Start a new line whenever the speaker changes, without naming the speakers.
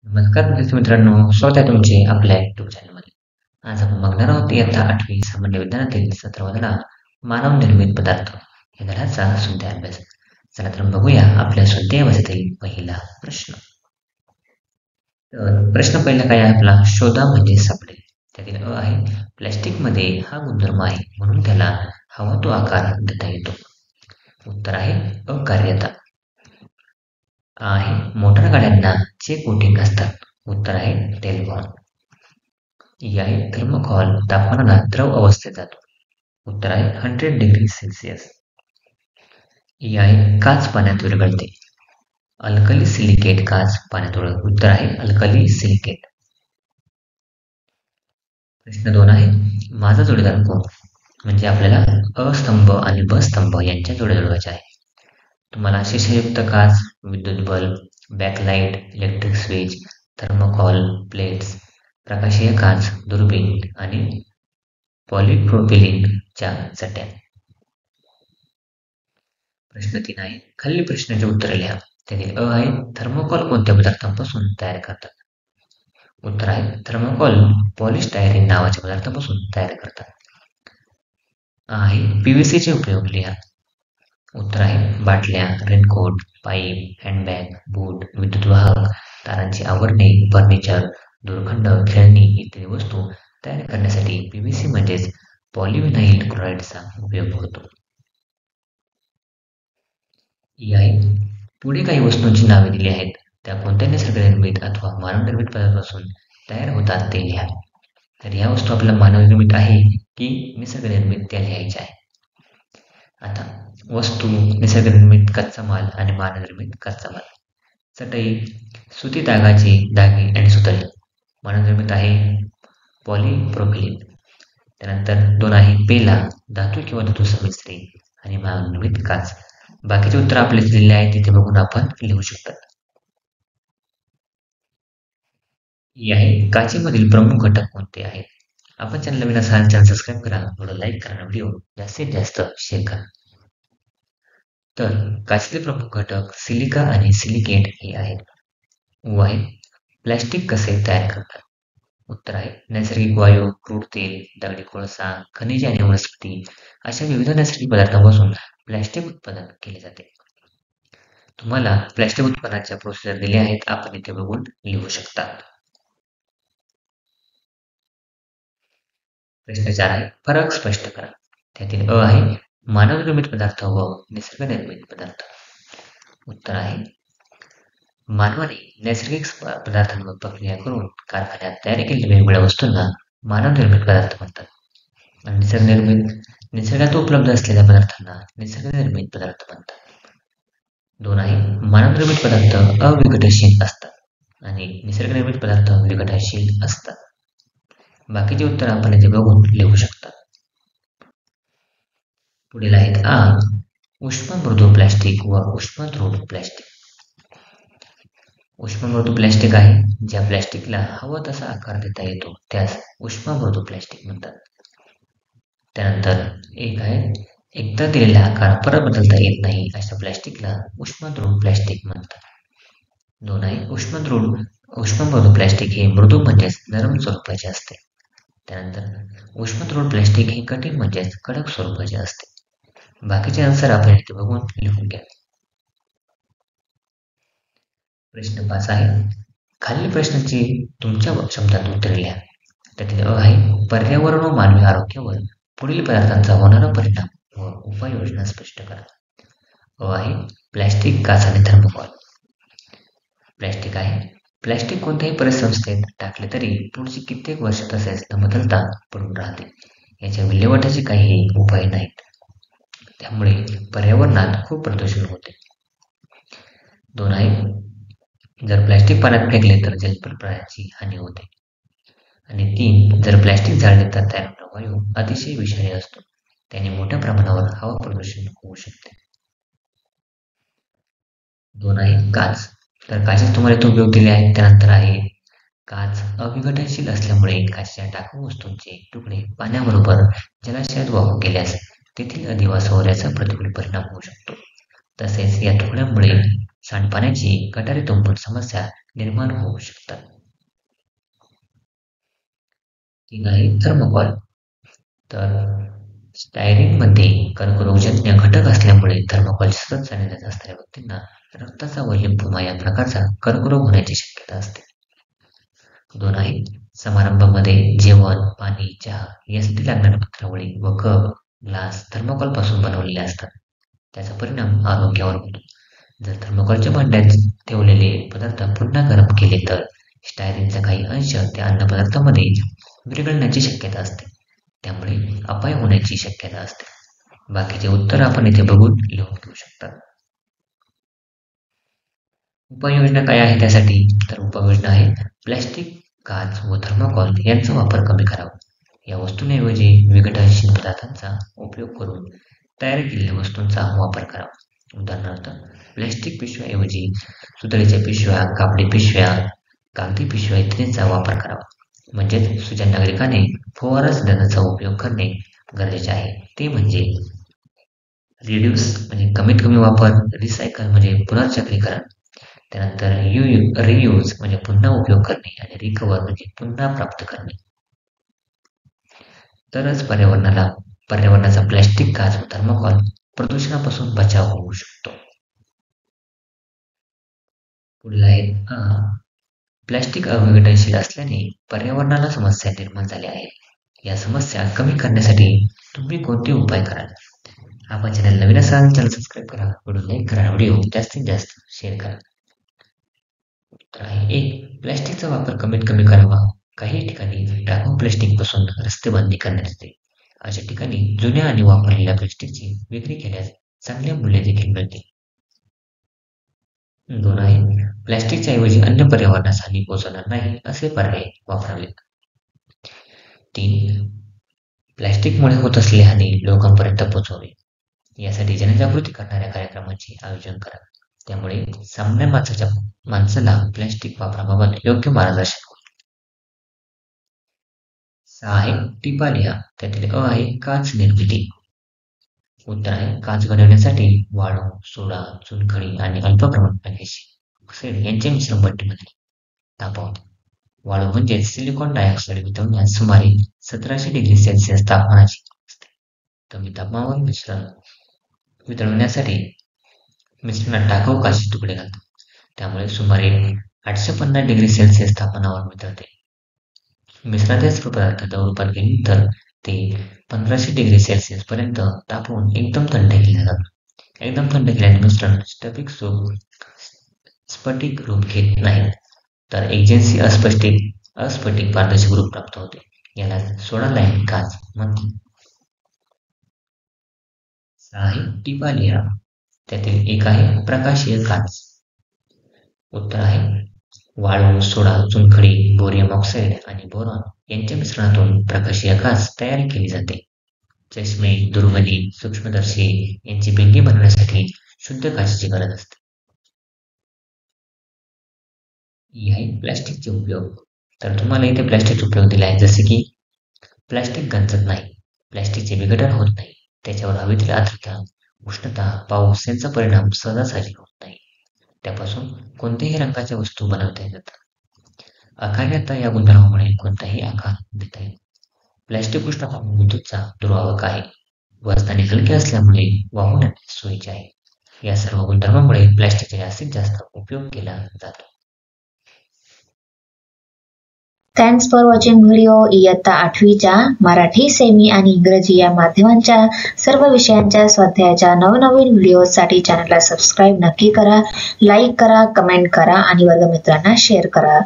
नमस्कार विद्यार्थी मित्रांनो, स्वागत आहे तुमचे आपल्या YouTube चॅनलमध्ये. आज आपण बघणार आहोत इयत्ता 8वी सामान्य विज्ञानातील 17वा धडा मानव निर्मित पदार्थ या धड्याचा स्वाध्याय अभ्यास. चला तर बघूया आपल्या स्वाध्याय अभ्यासातील पहिला प्रश्न. तर प्रश्न पहिला काय आहे आपला? शोधा म्हणजे सापडेल. त्यातील अ आहे प्लॅस्टिकमध्ये हा गुणधर्म आहे म्हणून त्याला हवा तो आकार देता येतो. उत्तर आहे अकार्यता. आहे मोटार गाड्यांना चे कोटिंग असतात. उत्तर आहे टेलवॉन. ही आहे थर्मोकॉल तापमानाला द्रव अवस्थेत जातो. उत्तर आहे 100 डिग्री सेल्सिअस. ही आहे काच पाण्यात विरघळते. अल्कली सिलिकेट काच पाण्यात विरघळते. उत्तर आहे अल्कली सिलिकेट. प्रश्न 2 आहे माझा जोडीदार कोण? म्हणजे आपल्याला अ स्तंभ आणि ब स्तंभ यांच्या जोड्या जुळवायच्या आहे. तुम्हाला शिशायुक्त काच, विद्युत bulb, backlight, electric switch, thermocol plates, प्रकाशीय काच, दुर्बीण आणि पॉलिप्रोपिलीनच्या चट्या. प्रश्न 3 आहे खालील प्रश्नाची उत्तरे लिहा. त्यातील अ आहे थर्मोकॉल कोणत्या पदार्थांपासून तयार करतात? उत्तर आहे थर्मोकॉल पॉलिस्टायरीन नावाच्या पदार्थापासून तयार करतात. आहे पीव्हीसीचे उपयोग लिहा. उत्तर आहे बाटल्या, रेनकोट, पाईप, हँडबॅग, बूट, विद्युत वाहक, तारांची आवरणे, फर्निचर, दोरखंड, खेळणी इत्यादी वस्तू तयार करण्यासाठी पीव्हीसी म्हणजेच पॉलिव्हिनाइल क्लोराईडचा उपयोग होतो. ही आहे पुढे काही वस्तूंची नावे दिली आहेत. त्या कोणत्या निसर्गनिर्मित अथवा मानवनिर्मित पदार्थापासून तयार होतात ते लिहा. तर ह्या वस्तू आपल्या मानवनिर्मित आहे की निसर्गनिर्मित त्या लिहायच्या आहे. आता वस्तू, निसर्गनिर्मित कच्चा माल आणि मानवनिर्मित कच्चा माल. चटई, सुती तागाचे धागे आणि सुतळी मानवनिर्मित आहे पॉलिप्रोपिलीन. त्यानंतर 2 आहे पेला, धातू किंवा धातू संमिश्रे आणि मानवनिर्मित काच. बाकीचे उत्तर आपले दिलेले आहे तिथे बघून आपण लिहू शकतात. ही आहे काचेमधील प्रमुख घटक कोणते आहेत? आपण चॅनल नवीन असाल चॅनल सबस्क्राईब करा, व्हिडिओ लाईक करा, व्हिडिओ जास्तीत जास्त शेअर करा. तर काचेतील प्रमुख घटक सिलिका आणि सिलिकेट हे आहेत. व आहे प्लॅस्टिक कसे तयार करतात? उत्तर आहे नैसर्गिक वायू, क्रूड तेल, दगडी कोळसा, खनिजे आणि वनस्पती अशा विविध नैसर्गिक पदार्थांपासून प्लॅस्टिक उत्पादन केले जाते. तुम्हाला प्लॅस्टिक उत्पादनाच्या प्रोसिजर दिल्या आहेत, आपण इथे बघून लिहू शकता. प्रश्न 4 आहे फरक स्पष्ट करा. त्यातील अ आहे मानवनिर्मित पदार्थ व निसर्गनिर्मित पदार्थ. उत्तर आहे मानवाने नैसर्गिक पदार्थांवर प्रक्रिया करून कारखान्यात तयार केलेल्या वेगवेगळ्या वस्तूंना मानवनिर्मित पदार्थ म्हणतात. आणि निसर्गात उपलब्ध असलेल्या पदार्थांना निसर्गनिर्मित पदार्थ म्हणतात. 2 आहे मानवनिर्मित पदार्थ अविघटनशील असतात आणि निसर्गनिर्मित पदार्थ विघटनशील असतात. बाकीचे उत्तर आपण इथे बघून लिहू शकता. पुढील आहेत आ उष्णमृदू प्लॅस्टिक व उष्णद्रोत प्लॅस्टिक. उष्णमृदू प्लॅस्टिक आहे ज्या प्लॅस्टिकला हवा तसा आकार देता येतो त्यास उष्णमृदू प्लॅस्टिक म्हणतात. त्यानंतर एक आहे एकदा दिलेला आकार परत बदलता येत नाही अशा प्लॅस्टिकला उष्णद्रोत प्लॅस्टिक म्हणतात. 2 आहे उष्णमृदू प्लॅस्टिक हे मृदू म्हणजेच नरम स्वरूपाचे असते. त्यानंतर उष्णद्रोत प्लॅस्टिक हे कठीण म्हणजेच कडक स्वरूपाचे असते. बाकीचे आन्सर आपण इथे बघून लिहून घ्या. प्रश्न 5 आहे खालील प्रश्नाची तुमच्या शब्दात उत्तरे लिहा. त्यातील अ आहे पर्यावरण व मानवी आरोग्यावर पुढील पदार्थांचा होणारा परिणाम व उपाययोजना स्पष्ट करा. अ आहे प्लॅस्टिक, काच आणि थर्मोकॉल. प्लॅस्टिक आहे प्लॅस्टिक कोणत्याही परिसंस्थेत टाकले तरी पुढची कित्येक वर्ष तसेच न बदलता पडून राहते. याच्या विल्हेवाटीचे काही उपाय नाहीत. त्यामुळे पर्यावरणात खूप प्रदूषण होते. 2 आहे जर प्लॅस्टिक पाण्यात फेकले तर जलचर प्राण्यांची हानी होते. आणि 3 जर प्लॅस्टिक जाळले तर तयार होणारा वायू अतिशय विषारी असतो. त्याने मोठ्या प्रमाणावर हवा प्रदूषण होऊ शकते. 2 आहे काच. तर काचेचे तुम्हाला इथे उपयोग दिले आहेत. त्यानंतर आहे काच अविघटनशील असल्यामुळे काचेच्या टाकाऊ वस्तूंचे तुकडे पाण्याबरोबर जलाशयात वाहून गेल्यास तेथील अधिवास होण्याचा प्रतिकूल परिणाम होऊ शकतो. तसेच या तुकड्यामुळे सांडपाण्याची गटारी तुंबून समस्या निर्माण होऊ शकतात. 3 आहे थर्मोकॉल. तर स्टायरीनमध्ये कर्करोगजन्य घटक असल्यामुळे थर्मोकॉल सतत सानिध्यात असणाऱ्या व्यक्तींना रक्ताचा व लिंफोमा या प्रकारचा कर्करोग होण्याची शक्यता असते. 2 आहे समारंभामध्ये जेवण, पाणी, चहा यासाठी लागणाऱ्या पत्रावळी व कप, ग्लास थर्मोकॉल पासून बनवलेले असतात. त्याचा परिणाम आरोग्यावर होतो. जर थर्मोकॉलच्या भांड्यात ठेवलेले पदार्थ पुन्हा गरम केले तर स्टायरीनचा काही अंश त्या अन्नपदार्थामध्ये विरघळण्याची शक्यता असते. त्यामुळे अपाय होण्याची शक्यता असते. बाकीचे उत्तर आपण इथे बघून लिहून घेऊ शकता. उपाययोजना काय आहे त्यासाठी? तर उपाययोजना आहे प्लॅस्टिक, काच व थर्मोकॉल यांचा वापर कमी करावा. या वस्तूंऐवजी विघटनशील पदार्थांचा उपयोग करून तयार केलेल्या वस्तूंचा वापर करावा. उदाहरणार्थ प्लॅस्टिक पिशव्याऐवजी सुतळीच्या पिशव्या, कापडी पिशव्या, कागदी पिशव्या इत्यादींचा वापर करावा. म्हणजेच सुजाण नागरिकाने फवारा सिद्धांताचा उपयोग करणे गरजेचे आहे. ते म्हणजे रिड्यूस म्हणजे कमीत कमी वापर, रिसायकल म्हणजे पुनर्चक्रीकरण, त्यानंतर रियूज म्हणजे पुन्हा उपयोग करणे आणि रिकव्हर म्हणजे पुन्हा प्राप्त करणे. तरच पर्यावरणाचा प्लॅस्टिक, काच व थर्मोकॉल प्रदूषणापासून बचाव होऊ शकतो. पुढील आहे प्लॅस्टिक अविघटनशील असल्याने पर्यावरणाला समस्या निर्माण झाल्या आहेत. या समस्या कमी करण्यासाठी तुम्ही कोणते उपाय कराल? आपण चॅनल नवीन असाल चॅनल सबस्क्राईब करा, व्हिडिओ लाईक करा, व्हिडिओ जास्तीत जास्त शेअर करा. उत्तर आहे 1. प्लॅस्टिकचा वापर कमीत कमी करावा. काही ठिकाणी टाकाऊ प्लॅस्टिक पासून रस्ते बंदी करण्यात येते. अशा ठिकाणी जुन्या आणि वापरलेल्या प्लॅस्टिकची विक्री केल्यास चांगले मूल्य देखील मिळते. 2 आहे प्लॅस्टिकच्या ऐवजी अन्य पर्यावरणास हानी पोहोचवणार नाही असे पर्याय वापरावे. 3. प्लॅस्टिकमुळे होत असलेली हानी लोकांपर्यंत पोहोचवावी. यासाठी जनजागृती करणाऱ्या कार्यक्रमांचे आयोजन करा. त्यामुळे सामान्य माणसाला प्लॅस्टिक वापराबाबत योग्य मार्गदर्शन होईल. 6 आहे टिपा लिहा. त्यातील अ आहे काच निर्मिती. उत्तर आहे काच बनवण्यासाठी वाळू, सोडा, चुनखडी आणि अल्प प्रमाणात मॅग्नेशियम ऑक्साईड यांचे मिश्रण भट्टीमध्ये तापवा. वाळू म्हणजे सिलिकॉन डायऑक्साईड वितळण्यास सुमारे 1700 डिग्री सेल्सिअस तापमानाची असते. कमी तापमानावर मिश्रण वितळवण्यासाठी मिश्रणात टाकाऊ काचेचे तुकडे घालतात. त्यामुळे सुमारे 850 डिग्री सेल्सिअस तापमानावर मिसळते. मिश्रणातील सर्व पदार्थ द्रवरूपात गेल्यानंतर ते 1500 डिग्री सेल्सिअस पर्यंत तापवून एकदम थंड केले जातात. एकदम थंड केल्याने मिश्रण स्फटिक रूप घेत नाही, तर एकजिन्सी अस्फटिक पारदर्शक रूप प्राप्त होते. याला सोडा लाईम काच म्हणतात. 6 आहे टिपा लिहा. त्यातील 1 आहे प्रकाशीय काच. उत्तर आहे वाळू, सोडा, चुनखडी, बोरियम ऑक्साईड आणि बोरॉन यांच्या मिश्रणातून प्रकाशीय काच तयार केली जाते. चष्मे, दुर्बिणी, सूक्ष्मदर्शी यांची भिंगी बनवण्यासाठी शुद्ध काचेची गरज असते. ही आहे प्लॅस्टिकचे उपयोग. तर तुम्हाला इथे प्लॅस्टिकचे उपयोग दिले आहेत, जसे की प्लॅस्टिक गंजत नाही, प्लॅस्टिकचे विघटन होत नाही, त्याच्यावर हवेतील आर्द्रता, उष्णता, पाऊस यांचा परिणाम सहजासहजी होत नाही, त्यापासून कोणत्याही रंगाच्या वस्तू बनवता येतात, आकार्यता या गुणधर्मामुळे कोणताही आकार देता येतो. प्लॅस्टिक उष्णताप विद्युतचा दुर्वाहक आहे. वजनाने हलके असल्यामुळे वाहून नेण्यास सोयीचे आहे. या सर्व गुणधर्मामुळे प्लॅस्टिकचा जास्तीत जास्त उपयोग केला जातो.
Thanks for watching video. इयत्ता 8वीच्या मराठी, सेमी आणि इंग्रजी या माध्यमांच्या सर्व विषयांच्या स्वाध्यायाच्या नवनवीन व्हिडिओसाठी चॅनलला सबस्क्राईब नक्की करा, लाईक करा, कमेंट करा आणि वर्गमित्रांना शेअर करा.